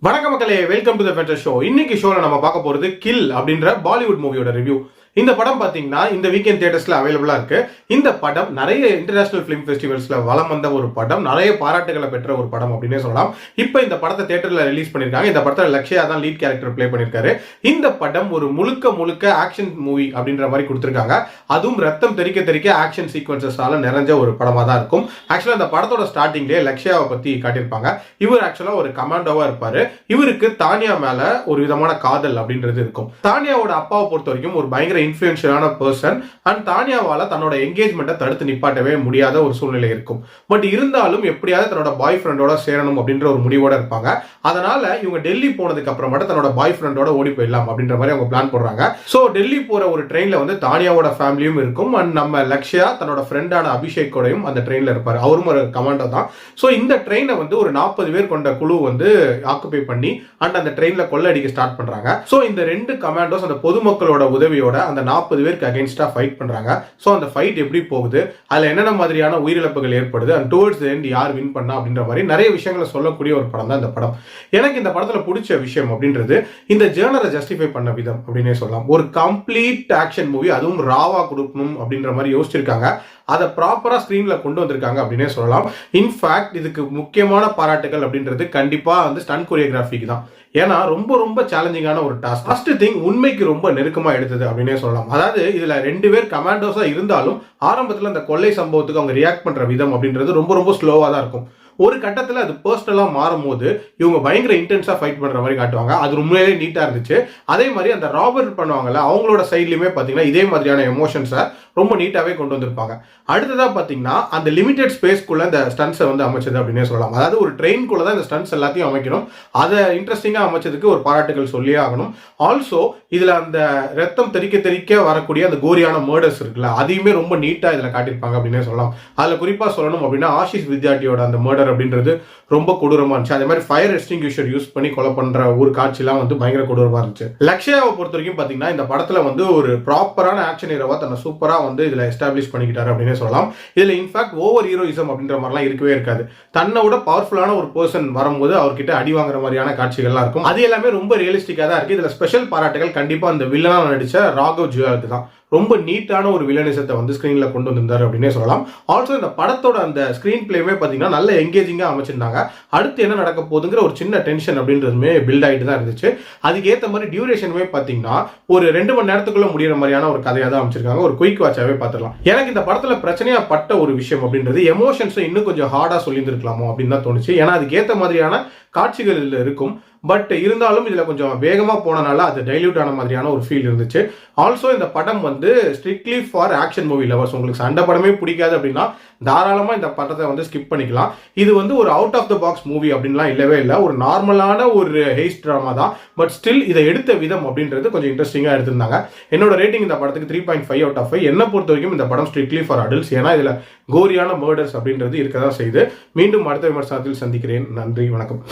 வணக்கம் மக்களே, welcome to the Fender show. இன்னைக்கு ஷோல நம்ம பார்க்க போறது கில் அப்படின்ற பாலிவுட் மூவியோட ரிவ்யூ. இந்த படம் பாத்தீங்கன்னா இந்த வீக்கெண்ட் தியேட்டர்ஸ்ல அவைலபிளா இருக்கு. இந்த படம் நிறைய இன்டர்நேஷனல் பிலிம் ஃபெஸ்டிவல்ஸ்ல வலம் வந்த ஒரு படம், நிறைய பாராட்டுகளை பெற்ற ஒரு படம் அப்படின்னே சொல்லலாம். இப்போ இந்த படத்தை தியேட்டர்ல ரிலீஸ் பண்ணிருக்காங்க. இந்த படத்துல லக்ஷ்யா தான் லீட் கேரக்டர் பிளே பண்ணிருக்காரு. இந்த படம் ஒரு முழுக்க ஆக்ஷன் மூவி அப்படின்ற மாதிரி கொடுத்திருக்காங்க. அதுவும் ரத்தம் தெறிக்க தெறிக்க ஆக்ஷன் சீக்வன்சஸால நிறைஞ்ச ஒரு படமா தான் இருக்கும். ஆக்சுவலா இந்த படத்தோட ஸ்டார்டிங்லேயே லக்ஷ்யாவை பத்தி காட்டியிருப்பாங்க. இவர் ஆக்சுவலா ஒரு கமாண்டோவா இருப்பாரு. இவருக்கு தானியா மேல ஒரு விதமான காதல் அப்படின்றது இருக்கும். தானியாவோட அப்பாவை பொறுத்த வரைக்கும் ஒரு பயங்கர இன்ஃப்ளூயன்ஷியலான பர்சன் அண்ட் தானியாவால தன்னோட என்கேஜ்மெண்ட்டை தடுத்து நிப்பாட்டவே முடியாத ஒரு சூழ்நிலை இருக்கும். பட் இருந்தாலும் எப்படியாவது தன்னோட பாய் ஃப்ரெண்டோட சேரணும் அப்படின்ற ஒரு முடிவோட இருப்பாங்க. அதனால இவங்க டெல்லி போனதுக்கு அப்புறம் மட்டும் தன்னோட பாய் ஃப்ரெண்டோட ஓடி போயிடலாம் அப்படின்ற மாதிரி அவங்க பிளான் போடுறாங்க. ஸோ டெல்லி போற ஒரு ட்ரெயின்ல வந்து தானியாவோட ஃபேமிலியும் இருக்கும் அண்ட் நம்ம லக்ஷ்யா தன்னோட ஃப்ரெண்டான அபிஷேக்கோடையும் அந்த ட்ரெயின்ல இருப்பாரு. அவரும் ஒரு கமாண்டோ தான். ஸோ இந்த ட்ரெயினை வந்து ஒரு 40 பேர் கொண்ட குழு வந்து ஆக்குபை பண்ணி அண்ட் அந்த ட்ரெயின்ல கொள்ளடிக்க ஸ்டார்ட் பண்றாங்க. ஸோ இந்த ரெண்டு கமாண்டோஸ் அந்த பொதுமக்களோட உதவியோட அந்த 40 பேருக்கு அகைன்ஸ்டா ஃபைட் பண்றாங்க. ஸோ அந்த ஃபைட் எப்படி போகுது, அதுல என்னென்ன மாதிரியான உயிரிழப்புகள் ஏற்படுது அண்ட் டுவர்ட்ஸ் தி எண்ட் யார் வின் பண்ணா அப்படின்ற மாதிரி நிறைய விஷயங்களை சொல்லக்கூடிய ஒரு படம் தான் இந்த படம். எனக்கு இந்த படத்துல பிடிச்ச விஷயம் அப்படின்றது இந்த ஜேர்னரை ஜஸ்டிஃபை பண்ண விதம் அப்படின்னே சொல்லலாம். ஒரு கம்ப்ளீட் ஆக்ஷன் மூவி, அதுவும் ராவா கொடுக்கணும் அப்படின்ற மாதிரி யோசிச்சிருக்காங்க. அதை ப்ராப்பரா ஸ்கிரீன்ல கொண்டு வந்திருக்காங்க அப்படின்னே சொல்லலாம். இன்ஃபேக்ட் இதுக்கு முக்கியமான பாராட்டுகள் அப்படின்றது கண்டிப்பா வந்து ஸ்டன்ட் கொரியோகிராஃபிக்கு தான். ஏன்னா ரொம்ப சேலஞ்சிங்கான ஒரு டாஸ்க். ஃபர்ஸ்ட் திங், உண்மைக்கு ரொம்ப நெருக்கமா எடுத்தது அப்படின்னே சொல்லலாம். அதாவது இதுல 2 பேர் கமாண்டோஸா இருந்தாலும் ஆரம்பத்துல அந்த கொள்ளை சம்பவத்துக்கு அவங்க ரியாக்ட் பண்ற விதம் அப்படின்றது ரொம்ப ஸ்லோவா தான் இருக்கும். ஒரு கட்டத்தில் அது பர்சனலா மாறும் போது இவங்க பயங்கர இன்டென்ஸா ஃபைட் பண்ற மாதிரி காட்டுவாங்க. அது உண்மையிலேயே நீட்டா இருந்துச்சு. அதே மாதிரி அந்த ராபர்ட் பண்ணுவாங்கல்ல, அவங்களோட சைட்லயுமே பாத்தீங்கன்னா இதே மாதிரியான எமோஷன்ஸை ரொம்ப நீட்டாவே கொண்டு வந்திருப்பாங்க. அடுத்ததா பாத்தீங்கன்னா அந்த லிமிடெட் ஸ்பேஸ்க்குள்ள இந்த ஸ்டன்ஸை வந்து அமைச்சது அப்படின்னே சொல்லலாம். அதாவது ஒரு ட்ரெயின்குள்ள தான் இந்த ஸ்டன்ஸ் எல்லாத்தையும் அமைக்கணும். அதை இன்ட்ரெஸ்டிங்கா அமைச்சதுக்கு ஒரு பாராட்டுகள் சொல்லியே ஆகணும். ஆல்சோ இதுல அந்த ரத்தம் தெறிக்க வரக்கூடிய அந்த கோரியான மர்டர்ஸ் இருக்குல்ல, அதையுமே ரொம்ப நீட்டா இதுல காட்டியிருப்பாங்க அப்படின்னே சொல்லலாம். அதுல குறிப்பா சொல்லணும் அப்படின்னா ஆஷிஷ் வித்யார்த்தியோட அந்த மர்டர் அப்படின்றது ரொம்ப கொடூரமா இருந்துச்சு. அதே மாதிரி ஃபயர் எக்ஸ்டிங்யூஷர் யூஸ் பண்ணி கொலை பண்ற ஒரு காட்சிலாம் வந்து பயங்கர கொடூரமா இருந்துச்சு. லக்ஷ்யாவை பொறுத்த வரைக்கும் பாத்தீங்கன்னா இந்த படத்துல வந்து ஒரு ப்ராப்பரான ஆக்ஷன் ஹீரோவா தன்னை சூப்பரா வந்து இதுல எஸ்டாப்ளிஷ் பண்ணிக்கிட்டாரு அப்படின்னே சொல்லலாம். இதுல இன்ஃபேக்ட் ஓவர் ஹீரோயிசம் அப்படின்ற மாதிரிலாம் இருக்கவே இருக்காது. தன்னை விட பவர்ஃபுல்லான ஒரு பர்சன் வரும்போது அவர்கிட்ட அடி வாங்குற மாதிரியான காட்சிகள்லாம் இருக்கும். அது எல்லாமே ரொம்ப ரியலிஸ்டிக்கா தான் இருக்கு. இதுல ஸ்பெஷல் பாராட்டுகள் கண்டிப்பா அந்த வில்லனா நடிச்ச ராகவ் ஜுயாலுக்கு தான். ரொம்ப நீட்டான ஒரு வில்லனிசத்தை வந்து ஸ்கிரீன்ல கொண்டு வந்திருந்தாரு அப்படின்னே சொல்லலாம். ஆல்சோ இந்த படத்தோட அந்த ஸ்கிரீன் பிளேமே பாத்தீங்கன்னா நல்ல எங்கேஜிங்கா அமைச்சிருந்தாங்க. அடுத்து என்ன நடக்க போகுதுங்கிற ஒரு சின்ன டென்ஷன் அப்படின்றதுமே பில்ட் ஆகிட்டு தான் இருந்துச்சு. அதுக்கு ஏற்ற மாதிரி டியூரேஷனுமே பாத்தீங்கன்னா ஒரு 2 மணி நேரத்துக்குள்ள முடிகிற மாதிரியான ஒரு கதையா தான் அமைச்சிருக்காங்க. ஒரு குயிக் வாட்சாவே பார்த்துடலாம். எனக்கு இந்த படத்துல பிரச்சனையா பட்ட ஒரு விஷயம் அப்படின்றது எமோஷன்ஸ் இன்னும் கொஞ்சம் ஹார்டா சொல்லியிருந்திருக்கலாமோ அப்படின்னு தான் தோணுச்சு. ஏன்னா அதுக்கு ஏற்ற மாதிரியான காட்சிகள் இருக்கும். பட் இருந்தாலும் இதுல கொஞ்சம் வேகமா போனனால அது டைல்யூட் ஆன மாதிரியான ஒரு ஃபீல் இருந்துச்சு. ஆல்சோ இந்த படம் வந்து strictly for action movie lovers. உங்களுக்கு சண்டை படமே பிடிக்காது அப்படின்னா தாராளமா இந்த படத்தை வந்து ஸ்கிப் பண்ணிக்கலாம். இது வந்து ஒரு out of the box movie அப்படின்லாம் இல்லவே இல்லை. ஒரு நார்மலான ஒரு ஹெய்ஸ் டிராமா தான். பட் ஸ்டில் இதை எடுத்த விதம் அப்படின்றது கொஞ்சம் இன்ட்ரெஸ்டிங்கா எடுத்திருந்தாங்க. என்னோட ரேட்டிங் இந்த படத்துக்கு 3.5 out of 5. என்ன பொறுத்த வரைக்கும் இந்த படம் ஸ்ட்ரிக்ட்லி ஃபார் அடல்ட்ஸ். ஏன்னா இதுல கோரியான மர்டர்ஸ் அப்படின்றது இருக்கதான் செய்யுது. மீண்டும் அடுத்த விமர்சனத்தில் சந்திக்கிறேன். நன்றி, வணக்கம்.